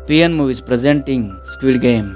PN movies presenting squid game.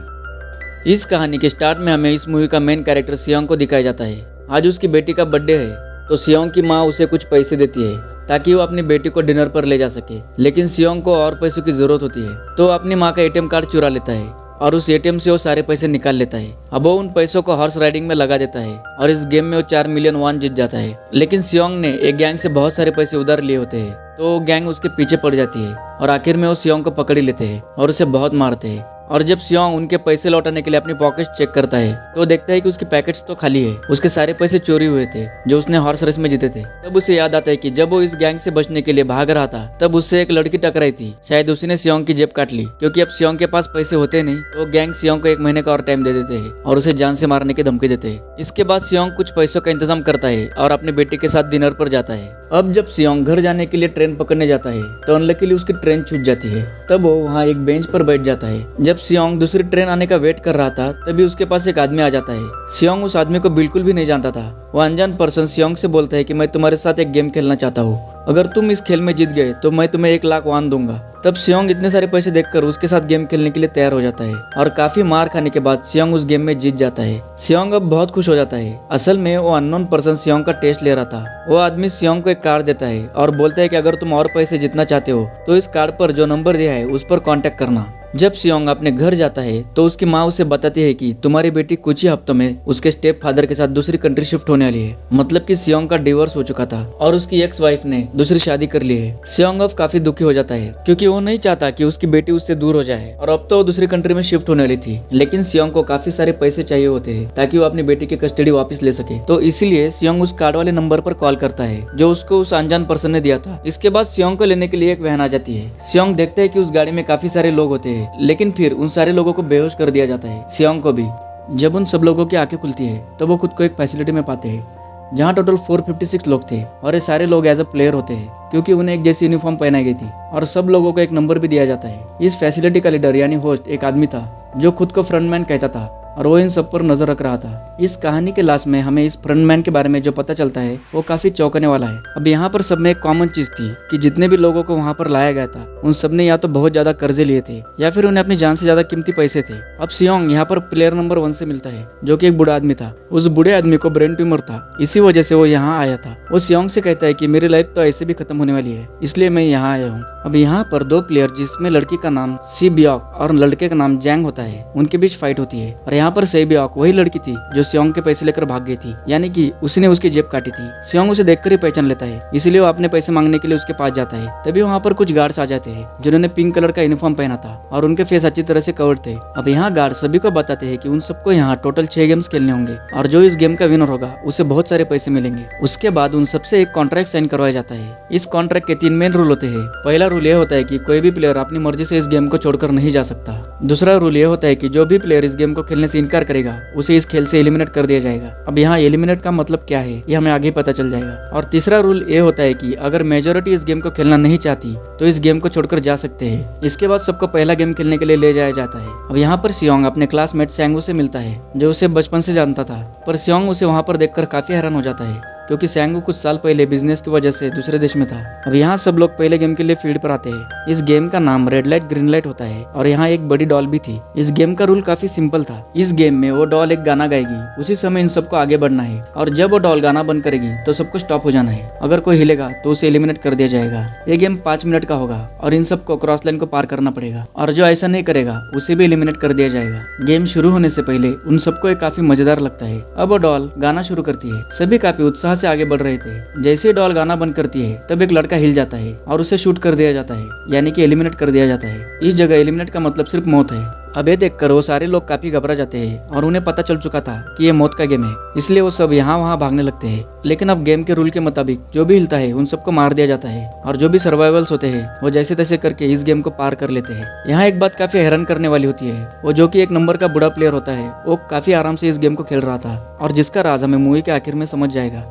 इस कहानी के स्टार्ट में हमें इस मूवी का मेन कैरेक्टर सियोंग को दिखाया जाता है। आज उसकी बेटी का बर्थडे है तो सियोंग की माँ उसे कुछ पैसे देती है ताकि वो अपनी बेटी को डिनर पर ले जा सके। लेकिन सियोंग को और पैसों की जरूरत होती है तो अपनी माँ का एटीएम कार्ड चुरा लेता है और उस एटीएम से वो सारे पैसे निकाल लेता है। अब वो उन पैसों को हॉर्स राइडिंग में लगा देता है और इस गेम में वो 4 मिलियन वॉन जीत जाता है। लेकिन सियोंग ने एक गैंग से बहुत सारे पैसे उधार लिए होते हैं तो गैंग उसके पीछे पड़ जाती है और आखिर में वो सियोंग को पकड़ ही लेते हैं और उसे बहुत मारते हैं। और जब सियोंग उनके पैसे लौटाने के लिए अपनी पॉकेट चेक करता है तो देखता है कि उसकी पैकेट्स तो खाली है। उसके सारे पैसे चोरी हुए थे जो उसने हॉर्स रेस में जीते थे। तब उसे याद आता है कि जब वो इस गैंग से बचने के लिए भाग रहा था तब उससे एक लड़की टकराई थी। शायद उसी ने सियोंग की जेब काट ली क्योंकि अब सियोंग के पास पैसे होते नहीं तो गैंग सियोंग को 1 महीने का और टाइम दे देते हैं और उसे जान से मारने की धमकी देते हैं। इसके बाद सियोंग कुछ पैसों का इंतजाम करता है और अपने बेटे के साथ डिनर पर जाता है। अब जब सियोंग घर जाने के लिए ट्रेन पकड़ने जाता है तो अनलकीली उसकी ट्रेन छूट जाती है। तब वो वहाँ एक बेंच पर बैठ जाता है। जब सियोंग दूसरी ट्रेन आने का वेट कर रहा था तभी उसके पास एक आदमी आ जाता है। सियोंग उस आदमी को बिल्कुल भी नहीं जानता था। वो अनजान पर्सन सियोंग से बोलता है कि मैं तुम्हारे साथ एक गेम खेलना चाहता हूँ, अगर तुम इस खेल में जीत गए तो मैं तुम्हें 1 लाख वॉन दूंगा। तब सियोंग इतने सारे पैसे देखकर उसके साथ गेम खेलने के लिए तैयार हो जाता है और काफी मार खाने के बाद सियोंग उस गेम में जीत जाता है। सियोंग अब बहुत खुश हो जाता है। असल में वो अननोन पर्सन सियोंग का टेस्ट ले रहा था। वो आदमी सियोंग को एक कार्ड देता है और बोलता है कि अगर तुम और पैसे जीतना चाहते हो तो इस कार्ड पर जो नंबर दिया है उस पर कांटेक्ट करना। जब सियोंग अपने घर जाता है तो उसकी माँ उसे बताती है कि तुम्हारी बेटी कुछ ही हफ्तों में उसके स्टेप फादर के साथ दूसरी कंट्री शिफ्ट होने वाली है। मतलब कि सियोंग का डिवोर्स हो चुका था और उसकी एक्स वाइफ ने दूसरी शादी कर ली है। सियोंग अब काफी दुखी हो जाता है क्योंकि वो नहीं चाहता कि उसकी बेटी उससे दूर हो जाए और अब तो वो दूसरी कंट्री में शिफ्ट होने वाली थी। लेकिन सियोंग को काफी सारे पैसे चाहिए होते हैं ताकि वो अपनी बेटी की कस्टडी वापस ले सके। तो इसीलिए सियोंग उस कार्ड वाले नंबर पर कॉल करता है जो उसको उस अनजान पर्सन ने दिया था। इसके बाद सियोंग को लेने के लिए एक वैन आ जाती है। सियोंग देखते है कि उस गाड़ी में काफी सारे लोग होते हैं लेकिन फिर उन सारे लोगों को बेहोश कर दिया जाता है, सियोंग को भी। जब उन सब लोगों की आंखें खुलती है तब वो खुद को एक फैसिलिटी में पाते हैं जहां टोटल 456 लोग थे और ये सारे लोग एज अ प्लेयर होते हैं क्योंकि उन्हें एक जैसी यूनिफॉर्म पहनाई गई थी और सब लोगों को एक नंबर भी दिया जाता है। इस फैसिलिटी का लीडर यानी होस्ट एक आदमी था जो खुद को फ्रंटमैन कहता था और वो इन सब पर नजर रख रहा था। इस कहानी के लास्ट में हमें इस फ्रंटमैन के बारे में जो पता चलता है वो काफी चौंकाने वाला है। अब यहाँ पर सब में एक कॉमन चीज थी कि जितने भी लोगों को वहाँ पर लाया गया था उन सब ने या तो बहुत ज्यादा कर्जे लिए थे या फिर उन्हें अपनी जान से ज्यादा कीमती पैसे थे। अब सियोंग यहाँ पर प्लेयर नंबर 1 से मिलता है जो कि एक बूढ़ा आदमी था। उस बूढ़े आदमी को ब्रेन ट्यूमर था, इसी वजह से वो यहाँ आया था। वो सियोंग से कहता है कि मेरी लाइफ तो ऐसे भी खत्म होने वाली है इसलिए मैं यहाँ आया हूँ। अब यहाँ पर 2 प्लेयर जिसमें लड़की का नाम सी बियोक और लड़के का नाम जैंग होता है उनके बीच फाइट होती है। और यहाँ पर सी बियोक वही लड़की थी जो सियोंग के पैसे लेकर भाग गई थी, यानी कि उसने उसकी जेब काटी थी। सियोंग उसे देखकर ही पहचान लेता है इसलिए वो अपने पैसे मांगने के लिए उसके पास जाता है। तभी वहाँ पर कुछ गार्ड्स आ जाते हैं जिन्होंने पिंक कलर का यूनिफॉर्म पहना था और उनके फेस अच्छी तरह से कवर्ड थे। अब यहाँ गार्ड सभी को बताते हैं कि उन सबको यहाँ टोटल 6 गेम्स खेलने होंगे और जो इस गेम का विनर होगा उसे बहुत सारे पैसे मिलेंगे। उसके बाद उन सबसे एक कॉन्ट्रैक्ट साइन करवाया जाता है। इस कॉन्ट्रैक्ट के 3 मेन रूल होते हैं। पहला रूल ये होता है कि कोई भी प्लेयर अपनी मर्जी से इस गेम को छोड़कर नहीं जा सकता। दूसरा रूल ये होता है कि जो भी प्लेयर इस गेम को खेलने से इनकार करेगा उसे इस खेल से एलिमिनेट कर दिया जाएगा। अब यहाँ एलिमिनेट का मतलब क्या है ये हमें आगे पता चल जाएगा। और तीसरा रूल ये होता है कि अगर मेजोरिटी इस गेम को खेलना नहीं चाहती तो इस गेम को छोड़कर जा सकते हैं। इसके बाद सबको पहला गेम खेलने के लिए ले जाया जाता है। अब यहाँ पर सियोंग अपने क्लासमेट सैंगू से मिलता है जो उसे बचपन से जानता था, पर सियोंग उसे वहाँ पर देखकर काफी हैरान हो जाता है क्योंकि सैंगू कुछ साल पहले बिजनेस की वजह से दूसरे देश में था। अब यहाँ सब लोग पहले गेम के लिए फील्ड पर आते हैं। इस गेम का नाम रेड लाइट ग्रीन लाइट होता है और यहाँ एक बड़ी डॉल भी थी। इस गेम का रूल काफी सिंपल था। इस गेम में वो डॉल एक गाना गाएगी, उसी समय इन सबको आगे बढ़ना है और जब वो डॉल गाना बंद करेगी तो सबको स्टॉप हो जाना है। अगर कोई हिलेगा तो उसे एलिमिनेट कर दिया जाएगा। ये गेम 5 मिनट का होगा और इन सबको क्रॉस लाइन को पार करना पड़ेगा और जो ऐसा नहीं करेगा उसे भी एलिमिनेट कर दिया जाएगा। गेम शुरू होने से पहले उन सबको एक काफी मजेदार लगता है। अब वो डॉल गाना शुरू करती है। सभी काफी उत्साह से आगे बढ़ रहे थे। जैसे डॉल गाना बंद करती है तब एक लड़का हिल जाता है और उसे शूट कर दिया जाता है, यानी कि एलिमिनेट कर दिया जाता है। इस जगह एलिमिनेट का मतलब सिर्फ मौत है। अब ये देखकर वो सारे लोग काफी घबरा जाते हैं और उन्हें पता चल चुका था कि ये मौत का गेम है, इसलिए वो सब यहाँ वहाँ भागने लगते हैं। लेकिन अब गेम के रूल के मुताबिक जो भी हिलता है उन सबको मार दिया जाता है और जो भी सर्वाइवल्स होते हैं वो जैसे तैसे करके इस गेम को पार कर लेते हैं। यहाँ एक बात काफी हैरान करने वाली होती है, वो जो कि 1 नंबर का बूढ़ा प्लेयर होता है वो काफी आराम से इस गेम को खेल रहा था और जिसका राज हमें मूवी के आखिर में समझ जाएगा।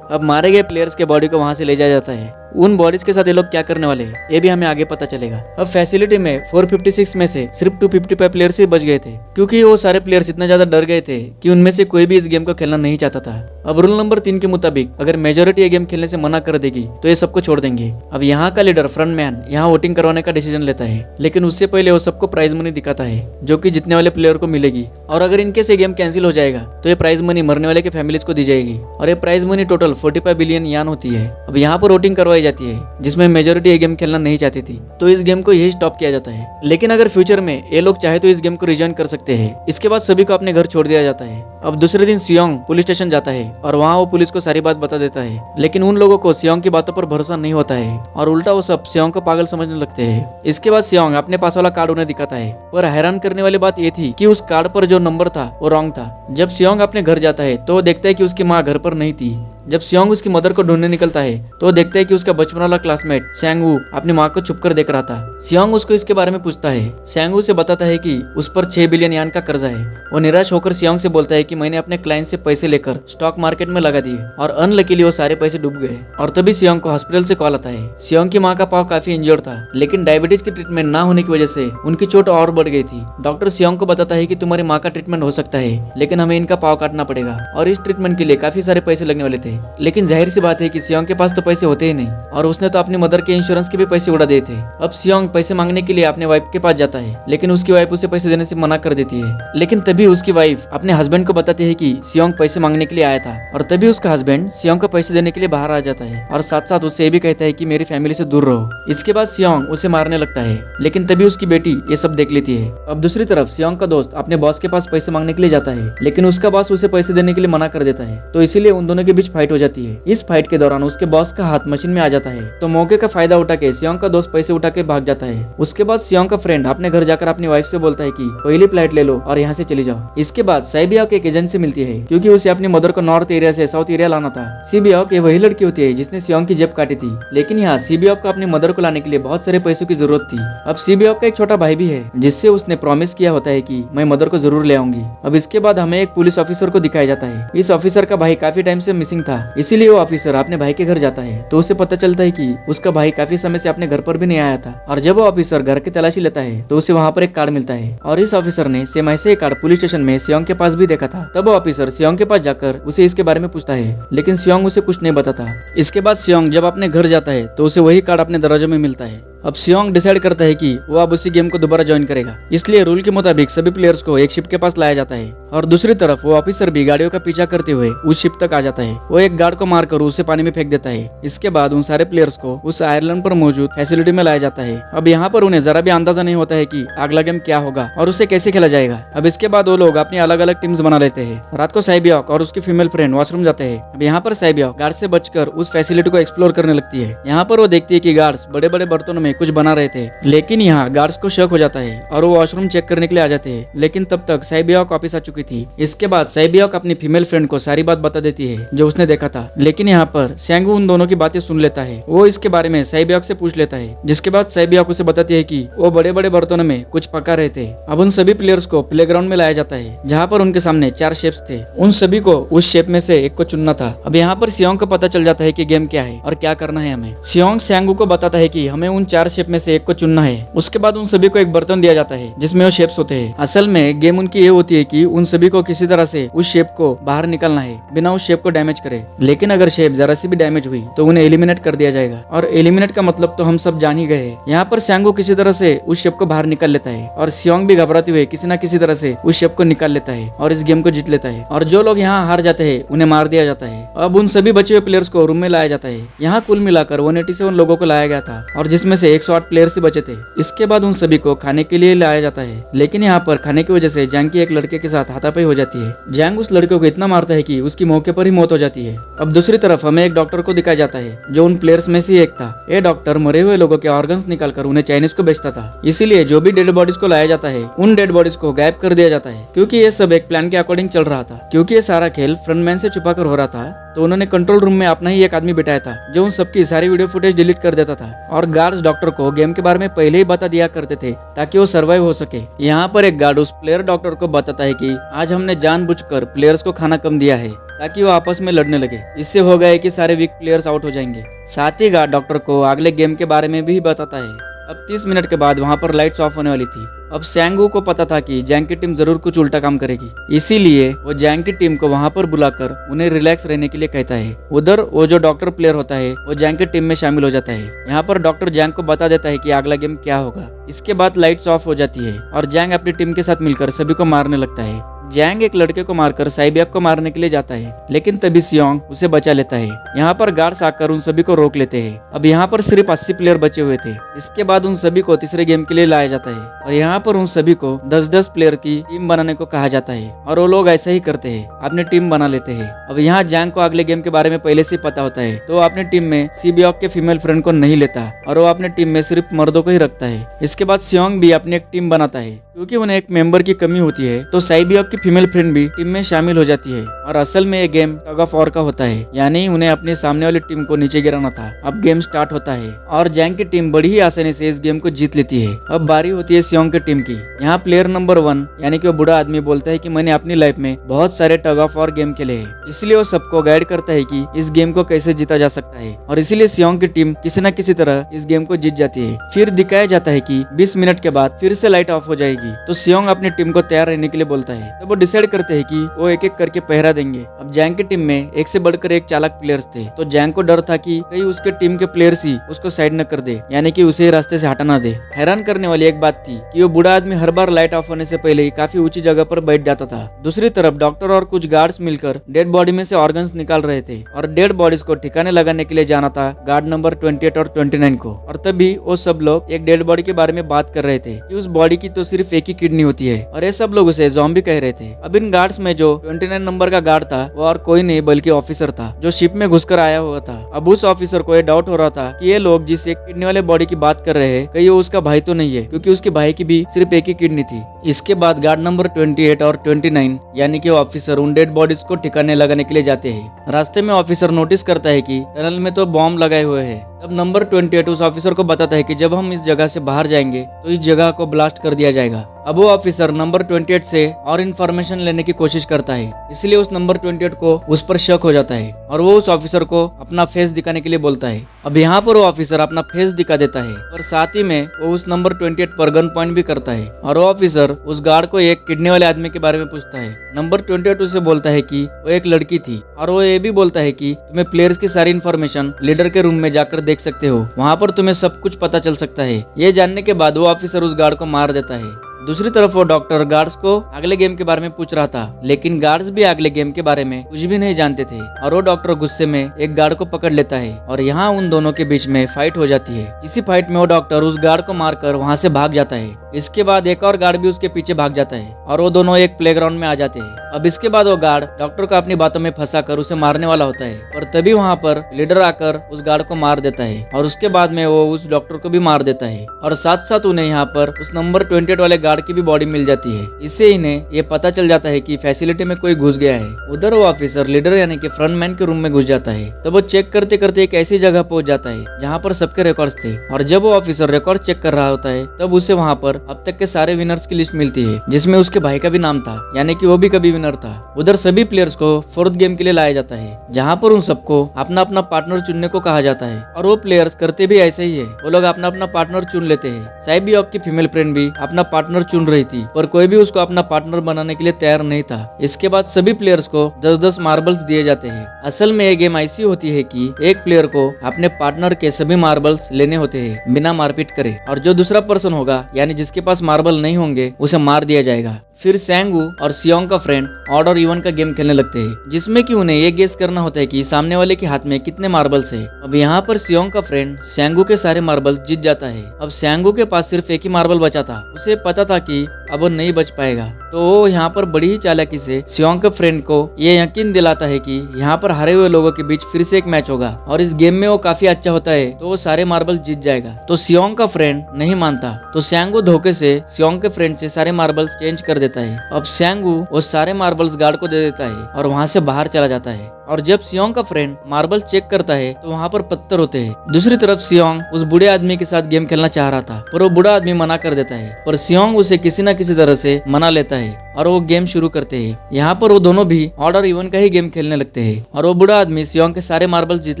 अब मारे गए प्लेयर्स के बॉडी को वहां से ले जाया जाता है। उन बॉडीज के साथ ये लोग क्या करने वाले हैं ये भी हमें आगे पता चलेगा। अब फैसिलिटी में 456 में से सिर्फ 255 प्लेयर्स ही बच गए थे, क्योंकि वो सारे प्लेयर्स इतना ज्यादा डर गए थे कि उनमें से कोई भी इस गेम को खेलना नहीं चाहता था। अब रूल नंबर 3 के मुताबिक अगर मेजोरिटी ये गेम खेलने से मना कर देगी तो ये सबको छोड़ देंगे। अब यहाँ का लीडर फ्रंटमैन यहाँ वोटिंग करवाने का डिसीजन लेता है, लेकिन उससे पहले वो सबको प्राइज मनी दिखाता है जो कि जीतने वाले प्लेयर को मिलेगी। और अगर इनके से गेम कैंसिल हो जाएगा तो ये प्राइज मनी मरने वाले के फैमिलीज को दी जाएगी और ये प्राइज मनी टोटल 45 बिलियन यान होती है। अब यहाँ पर वोटिंग करवाई जाती है जिसमें मेजोरिटी ये गेम खेलना नहीं चाहती थी, तो इस गेम को यही स्टॉप किया जाता है। लेकिन अगर फ्यूचर में ये लोग चाहे तो इस गेम को रिजॉइन कर सकते हैं। इसके बाद सभी को अपने घर छोड़ दिया जाता है। अब दूसरे दिन सियोंग पुलिस स्टेशन जाता है और वहाँ वो पुलिस को सारी बात बता देता है, लेकिन उन लोगों को सियोंग की बातों पर भरोसा नहीं होता है और उल्टा वो सब सियोंग को पागल समझने लगते हैं। इसके बाद सियोंग अपने पास वाला कार्ड उन्हें दिखाता है, पर हैरान करने वाली बात ये थी कि उस कार्ड पर जो नंबर था वो रॉन्ग था। जब सियोंग अपने घर जाता है तो वो देखता है कि उसकी माँ घर पर नहीं थी। जब सियोंग उसकी मदर को ढूंढने निकलता है तो वो देखता है कि उसका बचपन वाला क्लासमेट सैंगवू अपनी माँ को छुपकर देख रहा था। सियोंग उसको इसके बारे में पूछता है। सैंगवू से बताता है कि उस पर 6 बिलियन यान का कर्जा है। वो निराश होकर सियोंग से बोलता है कि मैंने अपने क्लाइंट से पैसे लेकर स्टॉक मार्केट में लगा दिए और अनलकीली वो सारे पैसे डूब गए। और तभी सियोंग को हॉस्पिटल से कॉल आता है। सियोंग की माँ का पाँव काफी इंजर्ड था, लेकिन डायबिटीज की ट्रीटमेंट ना होने की वजह से उनकी चोट और बढ़ गई थी। डॉक्टर सियोंग को बताता है कि तुम्हारी माँ का ट्रीटमेंट हो सकता है, लेकिन हमें इनका पाँव काटना पड़ेगा और इस ट्रीटमेंट के लिए काफी सारे पैसे लगने वाले थे। लेकिन जाहिर सी बात है कि सियोंग के पास तो पैसे होते ही नहीं और उसने तो अपनी मदर के इंश्योरेंस के भी पैसे उड़ा दिए थे। अब सियोंग पैसे मांगने के लिए अपने वाइफ के पास जाता है, लेकिन उसकी वाइफ उसे पैसे देने से मना कर देती है। लेकिन तभी उसकी वाइफ अपने हस्बैंड को बताती है कि सियोंग पैसे मांगने के लिए आया था और तभी उसका हस्बैंड सियोंग को पैसे देने के लिए बाहर आ जाता है और साथ साथ उससे भी कहता है कि मेरी फैमिली से दूर रहो। इसके बाद सियोंग उसे मारने लगता है, लेकिन तभी उसकी बेटी ये सब देख लेती है। अब दूसरी तरफ सियोंग का दोस्त अपने बॉस के पास पैसे मांगने के लिए जाता है, लेकिन उसका बॉस उसे पैसे देने के लिए मना कर देता है, तो इसीलिए उन दोनों के बीच फाइट हो जाती है। इस फाइट के दौरान उसके बॉस का हाथ मशीन में आ जाता है, तो मौके का फायदा उठा के सियोंग का दोस्त पैसे उठा के भाग जाता है। उसके बाद सियोंग का फ्रेंड अपने घर जाकर अपनी वाइफ से बोलता है कि पहली फ्लाइट ले लो और यहाँ से चली जाओ। इसके बाद साइबियाओ के एक एजेंट से मिलती है, क्योंकि उसे अपनी मदर को नॉर्थ एरिया से साउथ एरिया लाना था। सिबियाओ की वही लड़की होती है जिसने सियोंग की जेब काटी थी, लेकिन यहाँ सिबियाओ को अपनी मदर को लाने के लिए बहुत सारे पैसों की जरूरत थी। अब सिबियाओ का एक छोटा भाई भी है जिससे उसने प्रॉमिस किया होता है कि मैं मदर को जरूर ले आऊंगी। अब इसके बाद हमें एक पुलिस ऑफिसर को दिखाया जाता है। इस ऑफिसर का भाई काफी टाइम से मिसिंग था, इसीलिए वो ऑफिसर अपने भाई के घर जाता है, तो उसे पता चलता है कि उसका भाई काफी समय से अपने घर पर भी नहीं आया था। और जब वो ऑफिसर घर की तलाशी लेता है तो उसे वहाँ पर एक कार्ड मिलता है और इस ऑफिसर ने सेम ऐसे एक कार्ड पुलिस स्टेशन में सियोंग के पास भी देखा था। तब वो ऑफिसर सियोंग के पास जाकर उसे इसके बारे में पूछता है, लेकिन सियोंग उसे कुछ नहीं बताता। इसके बाद सियोंग जब अपने घर जाता है तो उसे वही कार्ड अपने दरवाजे में मिलता है। अब सियोंग डिसाइड करता है कि वो अब उसी गेम को दोबारा ज्वाइन करेगा, इसलिए रूल के मुताबिक सभी प्लेयर्स को एक शिप के पास लाया जाता है और दूसरी तरफ वो ऑफिसर भी गाड़ियों का पीछा करते हुए उस शिप तक आ जाता है। वो एक गार्ड को मारकर उसे पानी में फेंक देता है। इसके बाद उन सारे प्लेयर्स को उस आयरलैंड पर मौजूद फैसिलिटी में लाया जाता है। अब यहाँ पर उन्हें जरा भी अंदाजा नहीं होता है कि अगला गेम क्या होगा और उसे कैसे खेला जाएगा। अब इसके बाद वो लोग अपनी अलग अलग टीम्स बना लेते हैं। रात को साइबियाक और उसकी फीमेल फ्रेंड वॉशरूम जाते हैं। अब यहाँ पर साइबियाक गार्ड से बचकर उस फैसिलिटी को एक्सप्लोर करने लगती है। यहाँ पर वो देखती है कि गार्ड्स बड़े बड़े बर्तनों में कुछ बना रहे थे, लेकिन यहाँ गार्ड्स को शक हो जाता है और वो वॉशरूम चेक करने के लिए आ जाते हैं, लेकिन तब तक साइबियाक वापस आ चुकी थी। इसके बाद साइबियाक अपनी फीमेल फ्रेंड को सारी बात बता देती है जो उसने देखा था, लेकिन यहाँ पर सैंगू उन दोनों की बातें सुन लेता है। वो इसके बारे में साइबियाक से पूछ लेता है, जिसके बाद साइबियाक उसे बताती है कि वो बड़े बड़े बर्तनों में कुछ पका रहे थे। अब उन सभी प्लेयर्स को प्लेग्राउंड में लाया जाता है, जहाँ पर उनके सामने 4 शेप्स थे। उन सभी को उस शेप में से एक को चुनना था। अब यहाँ पर सियोंग को पता चल जाता है कि गेम क्या है और क्या करना है हमें। सियोंग सैंगू को बताता है कि हमें उन 4 शेप में से एक को चुनना है। उसके बाद उन सभी को एक बर्तन दिया जाता है जिसमें वो शेप्स होते हैं। असल में गेम उनकी ये होती है कि उन सभी को किसी तरह से उस शेप को बाहर निकालना है बिना उस शेप को डैमेज करे, लेकिन अगर शेप जरा सी भी डैमेज हुई तो उन्हें एलिमिनेट कर दिया जाएगा। और एलिमिनेट का मतलब तो हम सब जान ही गए। यहाँ पर सैंगू किसी तरह से उस शेप को बाहर निकाल लेता है और सियोंग भी घबराते हुए किसी न किसी तरह से उस शेप को निकाल लेता है और इस गेम को जीत लेता है। और जो लोग यहाँ हार जाते हैं उन्हें मार दिया जाता है। अब उन सभी बचे हुए प्लेयर्स को रूम में लाया जाता है। यहाँ कुल मिलाकर 187 लोगों को लाया गया था और जिसमें से 108 प्लेयर्स ही बचे थे। इसके बाद उन सभी को खाने के लिए लाया जाता है, लेकिन यहाँ पर खाने की वजह से जैंग की एक लड़के के साथ हाथापाई हो जाती है। जैंग उस लड़के को इतना मारता है कि उसकी मौके पर ही मौत हो जाती है। अब दूसरी तरफ हमें एक डॉक्टर को दिखाया जाता है जो उन प्लेयर्स में से एक था। ये डॉक्टर मरे हुए लोगों के ऑर्गन्स निकालकर उन्हें चाइनीज को बेचता था, इसीलिए जो भी डेड बॉडीज को लाया जाता है उन डेड बॉडीज को गायब कर दिया जाता है, क्योंकि ये सब एक प्लान के अकॉर्डिंग चल रहा था। क्योंकि ये सारा खेल फ्रंटमैन से छुपा कर हो रहा था, तो उन्होंने कंट्रोल रूम में अपना ही एक आदमी बिठाया था जो उन सबकी सारी वीडियो फुटेज डिलीट कर देता था। और गार्ड्स डॉक्टर को गेम के बारे में पहले ही बता दिया करते थे ताकि वो सर्वाइव हो सके। यहाँ पर एक गार्ड उस प्लेयर डॉक्टर को बताता है कि आज हमने जानबूझकर प्लेयर्स को खाना कम दिया है ताकि वो आपस में लड़ने लगे। इससे होगा है कि सारे वीक प्लेयर्स आउट हो जाएंगे। साथ ही गार्ड डॉक्टर को अगले गेम के बारे में भी बताता है। अब 30 मिनट के बाद वहां पर लाइट्स ऑफ होने वाली थी। अब सैंगू को पता था कि जैंग की टीम जरूर कुछ उल्टा काम करेगी, इसीलिए वो जैंग की टीम को वहां पर बुलाकर उन्हें रिलैक्स रहने के लिए कहता है। उधर वो जो डॉक्टर प्लेयर होता है वो जैंग की टीम में शामिल हो जाता है। यहाँ पर डॉक्टर जैंग को बता देता है कि अगला गेम क्या होगा। इसके बाद लाइट्स ऑफ हो जाती है और जैंग अपनी टीम के साथ मिलकर सभी को मारने लगता है। जैंग एक लड़के को मारकर साइबियक को मारने के लिए जाता है, लेकिन तभी सियोंग उसे बचा लेता है। यहाँ पर गार्ड्स आकर उन सभी को रोक लेते हैं। अब यहाँ पर सिर्फ 80 प्लेयर बचे हुए थे। इसके बाद उन सभी को तीसरे गेम के लिए लाया जाता है और यहाँ पर उन सभी को 10-10 प्लेयर की टीम बनाने को कहा जाता है और वो लोग ऐसा ही करते हैं, अपनी टीम बना लेते हैं। अब यहाँ जैंग को अगले गेम के बारे में पहले से पता होता है, तो वो अपनी टीम में सीबियक के फीमेल फ्रेंड को नहीं लेता और वो अपने टीम में सिर्फ मर्दों को ही रखता है। इसके बाद सियोंग भी अपनी एक टीम बनाता है। क्योंकि उन्हें एक मेंबर की कमी होती है, तो साइबियक की फीमेल फ्रेंड भी टीम में शामिल हो जाती है और असल में ये गेम टग ऑफ वॉर का होता है, यानी उन्हें अपने सामने वाली टीम को नीचे गिराना था। अब गेम स्टार्ट होता है और जैंग की टीम बड़ी ही आसानी से इस गेम को जीत लेती है। अब बारी होती है सियोंग की टीम की। यहाँ प्लेयर नंबर 1 यानी कि वो बूढ़ा आदमी बोलता है कि मैंने अपनी लाइफ में बहुत सारे टग ऑफ वॉर गेम खेले हैं, इसलिए वो सबको गाइड करता है कि इस गेम को कैसे जीता जा सकता है और इसीलिए सियोंग की टीम किसी न किसी तरह इस गेम को जीत जाती है। फिर दिखाया जाता है कि 20 मिनट के बाद फिर से लाइट ऑफ हो जाएगी, तो सियोंग अपनी टीम को तैयार रहने के लिए बोलता है। तब वो डिसाइड करते हैं कि वो एक एक करके पहरा देंगे। अब जैंग की टीम में एक से बढ़कर एक चालाक प्लेयर्स थे, तो जैंग को डर था कि कहीं उसके टीम के प्लेयर्स ही उसको साइड न कर दे, यानी कि उसे रास्ते से हटा ना दे। हैरान करने वाली एक बात थी कि वो बूढ़ा आदमी हर बार लाइट ऑफ होने से पहले ही काफी ऊंची जगह पर बैठ जाता था। दूसरी तरफ डॉक्टर और कुछ गार्ड्स मिलकर डेड बॉडी में से ऑर्गन्स निकाल रहे थे और डेड बॉडीज को ठिकाने लगाने के लिए जाना था गार्ड नंबर 28 और 29 को। और तभी वो सब लोग एक डेड बॉडी के बारे में बात कर रहे थे कि उस बॉडी की तो सिर्फ एक ही किडनी होती है और ये सब लोग उसे ज़ॉम्बी कह रहे थे। अब इन गार्ड्स में जो 29 नंबर का गार्ड था वो और कोई नहीं बल्कि ऑफिसर था, जो शिप में घुसकर आया हुआ था। अब उस ऑफिसर को ये डाउट हो रहा था कि ये लोग जिस एक किडनी वाले बॉडी की बात कर रहे हैं कहीं वो उसका भाई तो नहीं है, क्योंकि उसके भाई की भी सिर्फ एक ही किडनी थी। इसके बाद गार्ड नंबर 28 और 29 यानी कि ऑफिसर उन डेड बॉडीज को ठिकाने लगाने के लिए जाते हैं। रास्ते में ऑफिसर नोटिस करता है कि टनल में तो बॉम्ब लगाए हुए हैं। तब नंबर 28 उस ऑफिसर को बताता है कि जब हम इस जगह से बाहर जाएंगे तो इस जगह को ब्लास्ट कर दिया जाएगा। अब वो ऑफिसर नंबर 28 से और इन्फॉर्मेशन लेने की कोशिश करता है, इसलिए उस नंबर 28 को उस पर शक हो जाता है और वो उस ऑफिसर को अपना फेस दिखाने के लिए बोलता है। अब यहाँ पर वो ऑफिसर अपना फेस दिखा देता है और साथ ही में वो उस नंबर 28 पर गन पॉइंट भी करता है और वो ऑफिसर उस गार्ड को एक किडनी वाले आदमी के बारे में पूछता है। नंबर 28 उसे बोलता है कि वो एक लड़की थी और वो ये भी बोलता है कि तुम्हें प्लेयर्स की सारी इन्फॉर्मेशन लीडर के रूम में जाकर देख सकते हो, वहाँ पर तुम्हें सब कुछ पता चल सकता है। ये जानने के बाद वो ऑफिसर उस गार्ड को मार देता है। दूसरी तरफ वो डॉक्टर गार्ड्स को अगले गेम के बारे में पूछ रहा था, लेकिन गार्ड्स भी अगले गेम के बारे में कुछ भी नहीं जानते थे और वो डॉक्टर गुस्से में एक गार्ड को पकड़ लेता है और यहाँ उन दोनों के बीच में फाइट हो जाती है। इसी फाइट में वो डॉक्टर उस गार्ड को मारकर वहाँ से भाग जाता है। इसके बाद एक और गार्ड भी उसके पीछे भाग जाता है और वो दोनों एक प्लेग्राउंड में आ जाते हैं। अब इसके बाद वो गार्ड डॉक्टर को अपनी बातों में फंसाकर उसे मारने वाला होता है और तभी वहाँ पर लीडर आकर उस गार्ड को मार देता है और उसके बाद में वो उस डॉक्टर को भी मार देता है और साथ साथ उन्हें यहाँ पर उस नंबर 28 वाले गार्ड की भी बॉडी मिल जाती है। इससे इन्हें ये पता चल जाता है कि फैसिलिटी में कोई घुस गया है। उधर वो ऑफिसर लीडर यानी कि फ्रंट मैन के रूम में घुस जाता है। तब वो चेक करते करते एक ऐसी जगह पहुंच जाता है जहाँ पर सबके रिकॉर्ड्स थे और जब वो ऑफिसर रिकॉर्ड चेक कर रहा होता है तब उसे वहाँ पर अब तक के सारे विनर्स की लिस्ट मिलती है, जिसमें उसके भाई का भी नाम था, यानी कि वो भी कभी विनर था। उधर सभी प्लेयर्स को 4th गेम के लिए लाया जाता है, जहाँ पर उन सबको अपना अपना पार्टनर चुनने को कहा जाता है और वो प्लेयर्स करते भी ऐसे ही है। वो लोग अपना अपना पार्टनर चुन लेते हैं। साइबियक की फीमेल फ्रेंड भी अपना पार्टनर चुन रही थी, पर कोई भी उसको अपना पार्टनर बनाने के लिए तैयार नहीं था। इसके बाद सभी प्लेयर्स को 10-10 मार्बल्स दिए जाते हैं। असल में ये गेम ऐसी होती है कि एक प्लेयर को अपने पार्टनर के सभी मार्बल्स लेने होते हैं बिना मारपीट करे, और जो दूसरा पर्सन होगा यानी जिसके पास मार्बल नहीं होंगे उसे मार दिया जाएगा। फिर सैंगू और सियोंग का फ्रेंड ऑड और इवन का गेम खेलने लगते हैं, जिसमें कि उन्हें ये गेस करना होता है कि सामने वाले के हाथ में कितने मार्बल्स है। अब यहाँ पर सियोंग का फ्रेंड सैंगू के सारे मार्बल्स जीत जाता है। अब सैंगू के पास सिर्फ एक ही मार्बल बचा था। उसे पता था कि अब वो नहीं बच पाएगा, तो वो यहाँ पर बड़ी ही चालाकी से सियोंग के फ्रेंड को ये यकीन दिलाता है कि यहाँ पर हारे हुए लोगों के बीच फिर से एक मैच होगा और इस गेम में वो काफी अच्छा होता है तो वो सारे मार्बल जीत जाएगा। तो सियोंग का फ्रेंड नहीं मानता, तो सैंगू धोखे से सियोंग के फ्रेंड से सारे मार्बल्स चेंज कर देता है। अब सैंगू वो सारे मार्बल्स गार्ड को दे देता है और वहाँ से बाहर चला जाता है। और जब सियोंग का फ्रेंड मार्बल चेक करता है तो वहाँ पर पत्थर होते हैं। दूसरी तरफ सियोंग उस बूढ़े आदमी के साथ गेम खेलना चाह रहा था, पर वो बूढ़ा आदमी मना कर देता है, पर सियोंग उसे किसी न किसी तरह से मना लेता है। और वो गेम शुरू करते हैं। यहाँ पर वो दोनों भी ऑड और इवन का ही गेम खेलने लगते हैं और वो बूढ़ा आदमी सियोंग के सारे मार्बल्स जीत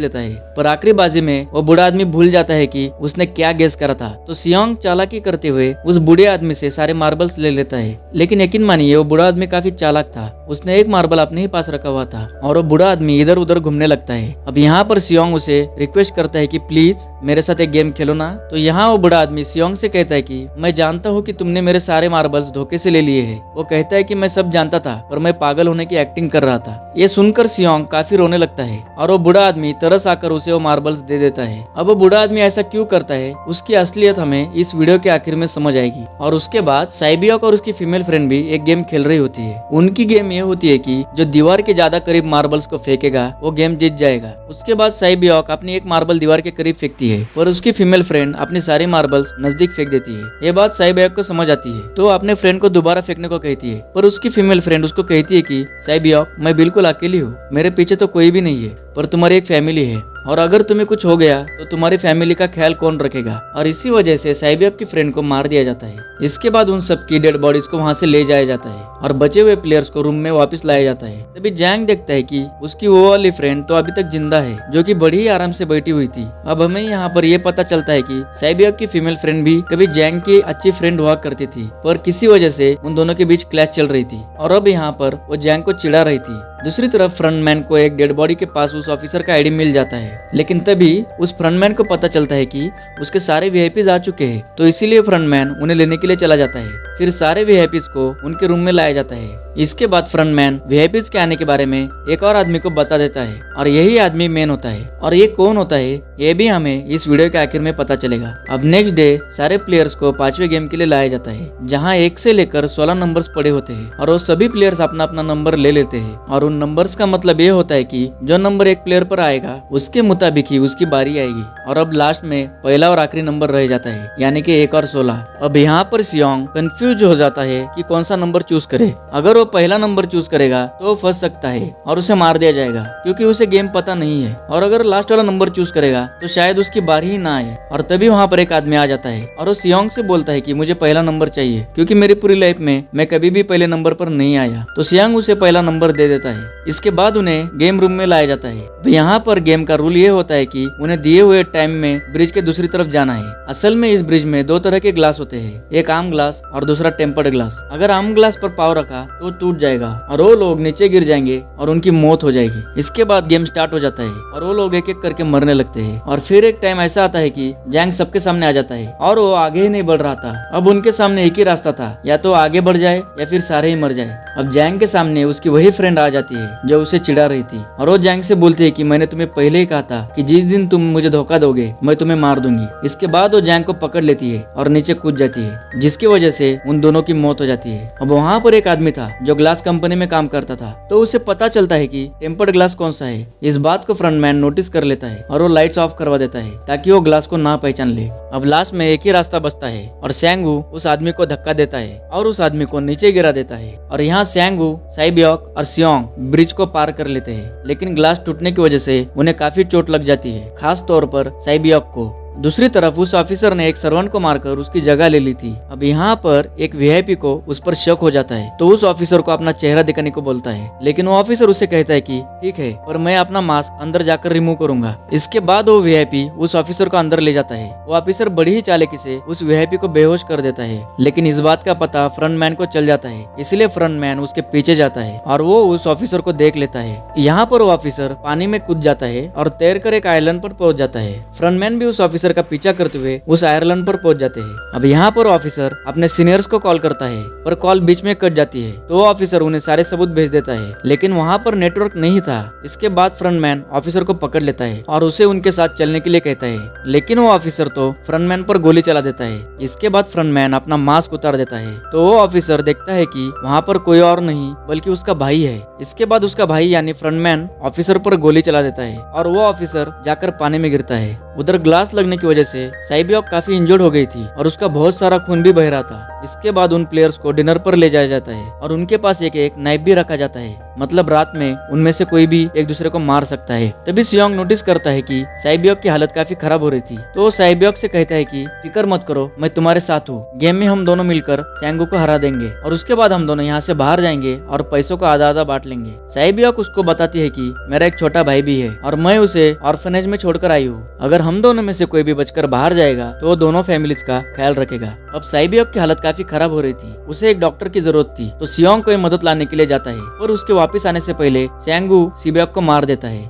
लेता है। पर आखिरी बाजी में वो बूढ़ा आदमी भूल जाता है कि उसने क्या गेस करा था। तो सियोंग चालाकी करते हुए उस बूढ़े आदमी से सारे मार्बल्स ले लेता है। लेकिन यकीन मानिए वो बूढ़ा आदमी काफी चालाक था। उसने एक मार्बल अपने ही पास रखा हुआ था और वो बूढ़ा आदमी इधर उधर घूमने लगता है। अब यहाँ पर सियोंग उसे रिक्वेस्ट करता है कि प्लीज मेरे साथ एक गेम खेलो ना। तो यहाँ वो बूढ़ा आदमी सियोंग से कहता है कि मैं जानता हूँ कि तुमने मेरे सारे मार्बल्स धोखे से ले लिए हैं। वो कहता है कि मैं सब जानता था पर मैं पागल होने की एक्टिंग कर रहा था। ये सुनकर सियोंग काफी रोने लगता है और वो बूढ़ा आदमी तरस आकर उसे वो मार्बल्स दे देता है। अब वो बूढ़ा आदमी ऐसा क्यों करता है उसकी असलियत हमें इस वीडियो के आखिर में समझ आएगी। और उसके बाद साइबियोक और उसकी फीमेल फ्रेंड भी एक गेम खेल रही होती है। उनकी गेम ये होती है कि जो दीवार के ज्यादा करीब मार्बल्स को फेंकेगा वो गेम जीत जाएगा। उसके बाद साइबियोक अपनी एक मार्बल दीवार के करीब फेंकती है पर उसकी फीमेल फ्रेंड अपनी सारी मार्बल्स नजदीक फेंक देती है। ये बात साइबियोक को समझ आती है तो अपने फ्रेंड को दोबारा फेंकने को कहती है पर उसकी फीमेल फ्रेंड उसको कहती है कि साइबियोक मैं बिल्कुल अकेली हूँ, मेरे पीछे तो कोई भी नहीं है पर तुम्हारी एक फैमिली है और अगर तुम्हें कुछ हो गया तो तुम्हारी फैमिली का ख्याल कौन रखेगा। और इसी वजह से साइबियोक की फ्रेंड को मार दिया जाता है। इसके बाद उन सब की डेड बॉडीज को वहां से ले जाया जाता है और बचे हुए प्लेयर्स को रूम में वापस लाया जाता है। तभी जैंग देखता है कि उसकी वो वाली फ्रेंड तो अभी तक जिंदा है जो कि बड़ी ही आराम से बैठी हुई थी। अब हमें यहाँ पर यह पता चलता है कि साइबियोक की फीमेल फ्रेंड भी कभी जैंग की अच्छी फ्रेंड हुआ करती थी पर किसी वजह से उन दोनों के बीच क्लैश चल रही थी और अब यहाँ पर वो जैंग को चिढ़ा रही थी। दूसरी तरफ फ्रंटमैन को एक डेड बॉडी के पास उस ऑफिसर का आईडी मिल जाता है। लेकिन तभी उस फ्रंटमैन को पता चलता है कि उसके सारे वीआईपीज आ चुके हैं तो इसीलिए फ्रंटमैन उन्हें लेने के लिए चला जाता है। फिर सारे वीआईपीज को उनके रूम में लाया जाता है। इसके बाद फ्रंटमैन वीआईपीज के आने के बारे में एक और आदमी को बता देता है और यही आदमी मेन होता है। और ये कौन होता है ये भी हमें इस वीडियो के आखिर में पता चलेगा। अब नेक्स्ट डे सारे प्लेयर्स को 5वें गेम के लिए लाया जाता है जहाँ 1 से लेकर 16 नंबर्स पड़े होते हैं और वो सभी प्लेयर्स अपना अपना नंबर ले लेते हैं। और उन नंबर्स का मतलब ये होता है कि जो नंबर एक प्लेयर पर आएगा उसके मुताबिक ही उसकी बारी आएगी। और अब लास्ट में पहला और आखिरी नंबर रह जाता है यानी कि 1 और 16। अब यहाँ पर सियोंग कंफ्यूज हो जाता है कि कौन सा नंबर चूज करे। अगर वो पहला नंबर चूज करेगा तो वो फंस सकता है और उसे मार दिया जाएगा क्योंकि उसे गेम पता नहीं है। और अगर लास्ट वाला नंबर चूज करेगा तो शायद उसकी बारी ही ना आए। और तभी वहाँ पर एक आदमी आ जाता है और वो सियोंग से बोलता है कि मुझे पहला नंबर चाहिए क्योंकि मेरी पूरी लाइफ में मैं कभी भी पहले नंबर पर नहीं आया। तो सियोंग उसे पहला नंबर दे देता है। इसके बाद उन्हें गेम रूम में लाया जाता है। तो यहाँ पर गेम का रूल ये होता है कि उन्हें दिए हुए टाइम में ब्रिज के दूसरी तरफ जाना है। असल में इस ब्रिज में 2 तरह के ग्लास होते हैं, एक आम ग्लास और दूसरा टेम्पर्ड ग्लास। अगर आम ग्लास पर पाव रखा तो टूट जाएगा और वो लोग नीचे गिर जाएंगे और उनकी मौत हो जाएगी। इसके बाद गेम स्टार्ट हो जाता है और वो लोग एक एक करके मरने लगते हैं। और फिर एक टाइम ऐसा आता है कि जैंग सबके सामने आ जाता है और वो आगे ही नहीं बढ़ रहा था। अब उनके सामने एक ही रास्ता था, या तो आगे बढ़ जाए या फिर सारे ही मर जाए। अब जैंग के सामने उसकी वही फ्रेंड आ जाती है जो उसे चिढ़ा रही थी और वो जैंग से बोलती है कि मैंने तुम्हें पहले ही कहा था कि जिस दिन तुम मुझे धोखा दोगे मैं तुम्हें मार दूंगी। इसके बाद वो जैंग को पकड़ लेती है और नीचे कूद जाती है जिसकी वजह से उन दोनों की मौत हो जाती है। अब वहाँ पर एक आदमी था जो ग्लास कंपनी में काम करता था तो उसे पता चलता है कि टेम्पर्ड ग्लास कौन सा है। इस बात को फ्रंटमैन नोटिस कर लेता है और वो लाइट्स ऑफ करवा देता है ताकि वो ग्लास को ना पहचान ले। अब लास्ट में एक ही रास्ता बचता है और सैंगू उस आदमी को धक्का देता है और उस आदमी को नीचे गिरा देता है। और यहाँ सैंगू, साइबियोक और सियोंग ब्रिज को पार कर लेते हैं लेकिन ग्लास टूटने की वजह से उन्हें काफी चोट लग जाती है, खास तौर पर साइबियोक को। दूसरी तरफ उस ऑफिसर ने एक सर्वेंट को मारकर उसकी जगह ले ली थी। अब यहाँ पर एक वीआईपी को उस पर शक हो जाता है तो उस ऑफिसर को अपना चेहरा दिखाने को बोलता है लेकिन वो ऑफिसर उसे कहता है कि ठीक है पर मैं अपना मास्क अंदर जाकर रिमूव करूंगा। इसके बाद वो वीआईपी उस ऑफिसर को अंदर ले जाता है। वो ऑफिसर बड़ी ही चालाकी से उस वीआईपी को बेहोश कर देता है लेकिन इस बात का पता फ्रंटमैन को चल जाता है, इसलिए फ्रंटमैन उसके पीछे जाता है और वो उस ऑफिसर को देख लेता है। यहाँ पर वो ऑफिसर पानी में कूद जाता है और तैरकर एक आइलैंड पर पहुंच जाता है। फ्रंटमैन भी उस ऑफिसर का पीछा करते हुए उस आयरलैंड पर पहुंच जाते हैं। अब यहाँ पर ऑफिसर अपने सीनियर्स को कॉल करता है पर कॉल बीच में कट जाती है तो वो ऑफिसर उन्हें सारे सबूत भेज देता है लेकिन वहाँ पर नेटवर्क नहीं था। इसके बाद फ्रंटमैन ऑफिसर को पकड़ लेता है और उसे उनके साथ चलने के लिए कहता है लेकिन वो ऑफिसर तो फ्रंटमैन पर गोली चला देता है। इसके बाद फ्रंटमैन अपना मास्क उतार देता है तो वो ऑफिसर देखता है कि वहाँ पर कोई और नहीं बल्कि उसका भाई है। इसके बाद उसका भाई यानी फ्रंटमैन ऑफिसर पर गोली चला देता है और वो ऑफिसर जाकर पानी में गिरता है। उधर ग्लास लगने की वजह से साइबियोक काफी इंजर्ड हो गई थी और उसका बहुत सारा खून भी बह रहा था। इसके बाद उन प्लेयर्स को डिनर पर ले जाया जाता है और उनके पास एक नाइफ भी रखा जाता है, मतलब रात में उनमें से कोई भी एक दूसरे को मार सकता है। तभी सियोंग नोटिस करता है कि साइबियोक की हालत काफी खराब हो रही थी, तो वो साइबियोक से कहता है कि फिक्र मत करो, मैं तुम्हारे साथ हूँ, गेम में हम दोनों मिलकर सैंगू को हरा देंगे और उसके बाद हम दोनों यहाँ से बाहर जाएंगे और पैसों को आधा आधा बांट लेंगे। साइबियोक उसको बताती है कि मेरा एक छोटा भाई भी है और मैं उसे ऑर्फनेज में छोड़कर आई हूँ, अगर हम दोनों में से कोई भी बचकर बाहर जाएगा तो वो दोनों फैमिलीज का ख्याल रखेगा। अब साइबियोक की हालत काफी खराब हो रही थी, उसे एक डॉक्टर की जरूरत थी, तो सियोंग को मदद लाने के लिए जाता है, पर उसके वापस आने से पहले सैंगू सिबियोक को मार देता है।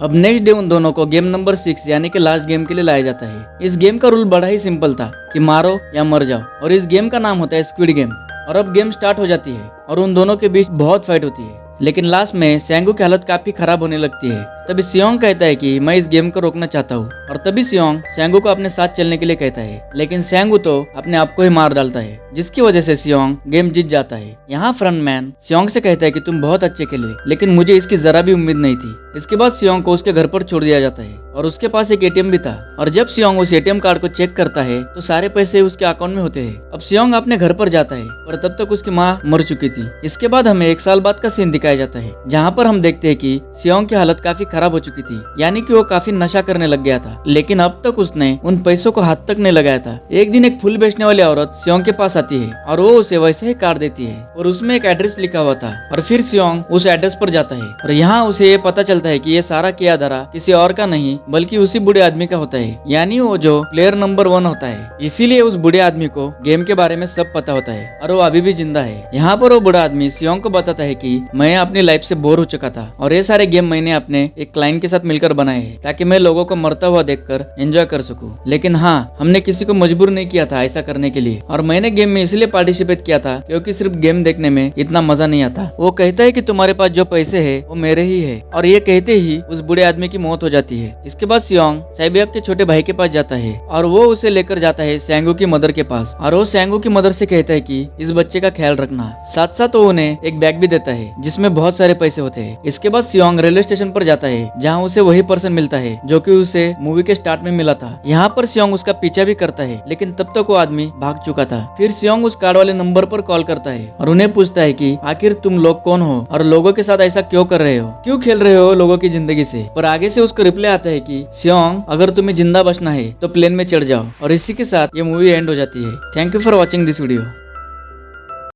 अब नेक्स्ट डे उन दोनों को गेम नंबर 6 यानी कि लास्ट गेम के लिए लाया जाता है। इस गेम का रूल बड़ा ही सिंपल था कि मारो या मर जाओ, और इस गेम का नाम होता है स्क्विड गेम। और अब गेम स्टार्ट हो जाती है और उन दोनों के बीच बहुत फाइट होती है, लेकिन लास्ट में सैंगू की हालत काफी खराब होने लगती है। तभी सियोंग कहता है कि मैं इस गेम को रोकना चाहता हूँ, और तभी सियोंग सैंगू को अपने साथ चलने के लिए कहता है, लेकिन सैंगू तो अपने आप को ही मार डालता है, जिसकी वजह से सियोंग गेम जीत जाता है। यहाँ फ्रंटमैन सियोंग से कहता है कि तुम बहुत अच्छे खेले, लेकिन मुझे इसकी जरा भी उम्मीद नहीं थी। इसके बाद सियोंग को उसके घर पर छोड़ दिया जाता है और उसके पास एक एटीएम भी था, और जब सियोंग उस एटीएम कार्ड को चेक करता है तो सारे पैसे उसके अकाउंट में होते हैं। अब सियोंग अपने घर पर जाता है, पर तब तक उसकी माँ मर चुकी थी। इसके बाद हमें 1 साल बाद का सीन दिखाया जाता है, जहाँ पर हम देखते हैं कि सियोंग की हालत काफी खराब हो चुकी थी, यानी कि वो काफी नशा करने लग गया था, लेकिन अब तक उसने उन पैसों को हाथ तक नहीं लगाया था। एक दिन एक फूल बेचने वाली औरत सियोंग के पास आती है और वो उसे वैसे ही कार्ड देती है, और उसमें एक एड्रेस लिखा हुआ था, और फिर सियोंग उस एड्रेस पर जाता है और यहाँ उसे ये पता चलता है कि ये सारा किया धरा किसी और का नहीं बल्कि उसी बूढ़े आदमी का होता है, यानी वो जो प्लेयर नंबर 1 होता है। इसीलिए उस बूढ़े आदमी को गेम के बारे में सब पता होता है और वो अभी भी जिंदा है। यहाँ पर वो बूढ़ा आदमी सियोंग को बताता है कि मैं अपनी लाइफ से बोर हो चुका था और ये सारे गेम मैंने अपने एक क्लाइंट के साथ मिलकर बनाए हैं, ताकि मैं लोगों को मरता हुआ देखकर एंजॉय कर सकूं। लेकिन हाँ, हमने किसी को मजबूर नहीं किया था ऐसा करने के लिए, और मैंने गेम में इसलिए पार्टिसिपेट किया था क्योंकि सिर्फ गेम देखने में इतना मजा नहीं आता। वो कहता है कि तुम्हारे पास जो पैसे है वो मेरे ही है, और ये कहते ही उस बूढ़े आदमी की मौत हो जाती है। इसके बाद सियोंग साइबियोक के छोटे भाई के पास जाता है और वो उसे लेकर जाता है सैंगू की मदर के पास, और वो सैंगू की मदर से कहता है कि इस बच्चे का ख्याल रखना। साथ साथ वो उन्हें एक बैग भी देता है जिसमें बहुत सारे पैसे होते हैं। इसके बाद सियोंग रेलवे स्टेशन पर जाता है, जहाँ उसे वही पर्सन मिलता है जो कि उसे मूवी के स्टार्ट में मिला था। यहाँ पर सियोंग उसका पीछा भी करता है, लेकिन तब तक वो आदमी भाग चुका था। फिर सियोंग उस कार्ड वाले नंबर पर कॉल करता है और उन्हें पूछता है कि आखिर तुम लोग कौन हो और लोगों के साथ ऐसा क्यों कर रहे हो, क्यों खेल रहे हो लोगों की जिंदगी से। पर आगे से उसको रिप्लाई आता है कि सियोंग, अगर तुम्हें जिंदा बचना है तो प्लेन में चढ़ जाओ। और इसी के साथ ये मूवी एंड हो जाती है। Thank you for watching this video.